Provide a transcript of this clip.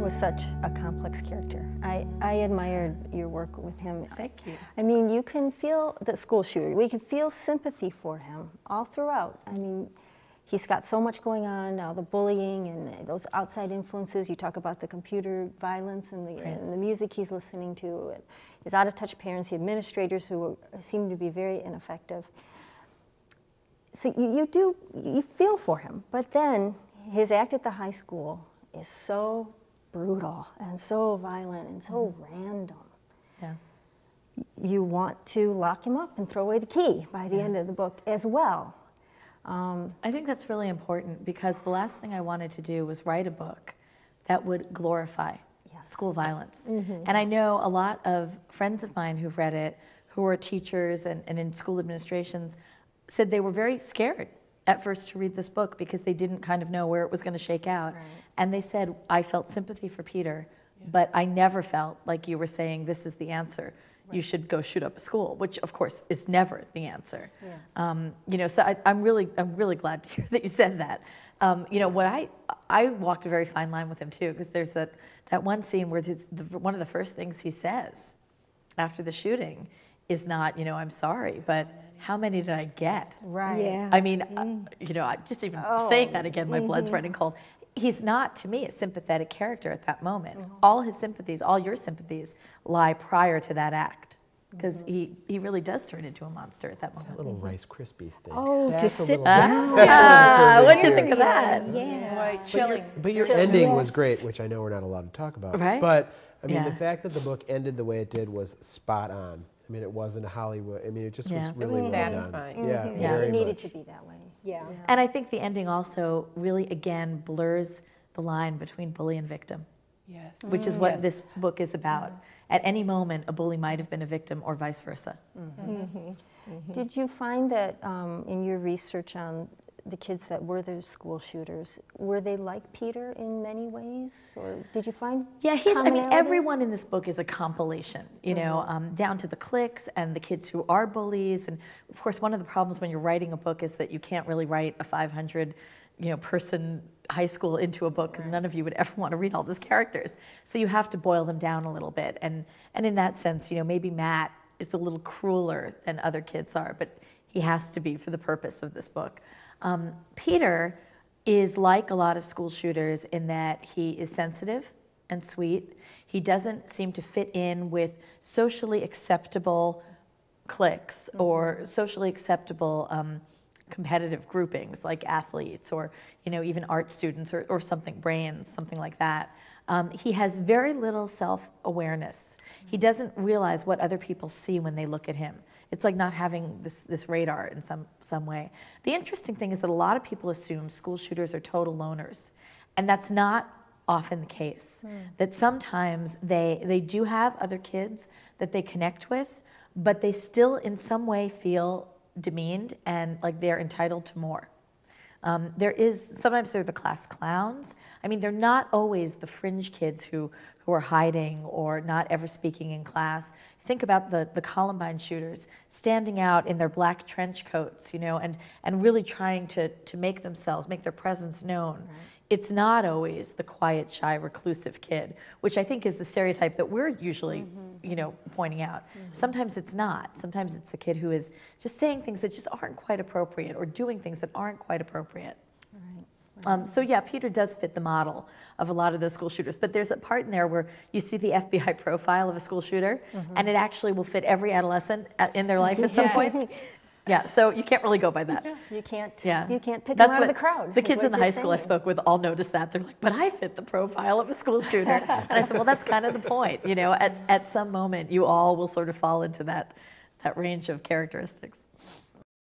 was such a complex character. I admired your work with him. Thank you. I mean, you can feel the school shooter. We can feel sympathy for him all throughout. I mean, he's got so much going on now, the bullying and those outside influences. You talk about the computer violence and the music he's listening to, and his out-of-touch parents, the administrators who seem to be very ineffective. So you feel for him, but then his act at the high school is so brutal and so violent and so random. Yeah. You want to lock him up and throw away the key by the end of the book as well. I think that's really important because the last thing I wanted to do was write a book that would glorify school violence. And I know a lot of friends of mine who've read it, who are teachers and in school administrations, said they were very scared at first to read this book because they didn't kind of know where it was going to shake out. Right. And they said, I felt sympathy for Peter, but I never felt like you were saying this is the answer. You should go shoot up a school, which of course is never the answer. You know, so I'm really glad to hear that you said that. You know, what I walked a very fine line with him too, because there's that one scene where one of the first things he says after the shooting is not, you know, I'm sorry, but how many did I get? Right. Yeah. I mean, you know, I just even saying that again, my blood's running cold. He's not, to me, a sympathetic character at that moment. All his sympathies, all your sympathies, lie prior to that act. Because he really does turn into a monster at that moment. That little Rice Krispies thing. Oh, That's to a sit little- down. What'd you think of that? Yeah. Right, chilling. But your ending was great, which I know we're not allowed to talk about. Right? But I mean, Yeah. the fact that the book ended the way it did was spot on. I mean, it wasn't Hollywood. I mean, it just was Yeah. really well satisfying. done. Yeah, Yeah. very It needed much. to be that way. Yeah. And I think the ending also really, again, blurs the line between bully and victim, Yes. which is what this book is about. At any moment, a bully might have been a victim or vice versa. Did you find that in your research on the kids that were the school shooters, were they like Peter in many ways? Or did you find Yeah, I mean, commonalities? everyone in this book is a compilation, you know, down to the cliques and the kids who are bullies. And of course, one of the problems when you're writing a book is that you can't really write a 500, you know, person high school into a book because none of you would ever want to read all those characters. So you have to boil them down a little bit. And in that sense, you know, maybe Matt is a little crueler than other kids are, but he has to be for the purpose of this book. Peter is like a lot of school shooters in that he is sensitive and sweet. He doesn't seem to fit in with socially acceptable cliques or socially acceptable competitive groupings like athletes or, you know, even art students or something, brains, something like that. He has very little self-awareness. He doesn't realize what other people see when they look at him. It's like not having this radar in some way. The interesting thing is that a lot of people assume school shooters are total loners, and that's not often the case. That sometimes they do have other kids that they connect with, but they still in some way feel demeaned and like they're entitled to more. Sometimes they're the class clowns. I mean, they're not always the fringe kids who are hiding or not ever speaking in class. Think about the Columbine shooters standing out in their black trench coats, you know, and really trying to make their presence known. Right. It's not always the quiet, shy, reclusive kid, which I think is the stereotype that we're usually, you know, pointing out. Sometimes it's not. Sometimes it's the kid who is just saying things that just aren't quite appropriate or doing things that aren't quite appropriate. Right. So yeah, Peter does fit the model of a lot of those school shooters, but there's a part in there where you see the FBI profile of a school shooter, and it actually will fit every adolescent in their life at some point. Yeah, so you can't really go by that. You can't. Yeah. You can't pick That's them out what of the crowd. the is kids what in the you're high school I saying. spoke with all noticed that. They're like, but I fit the profile of a school shooter. And I said, well, that's kind of the point. You know, at some moment, you all will sort of fall into that range of characteristics.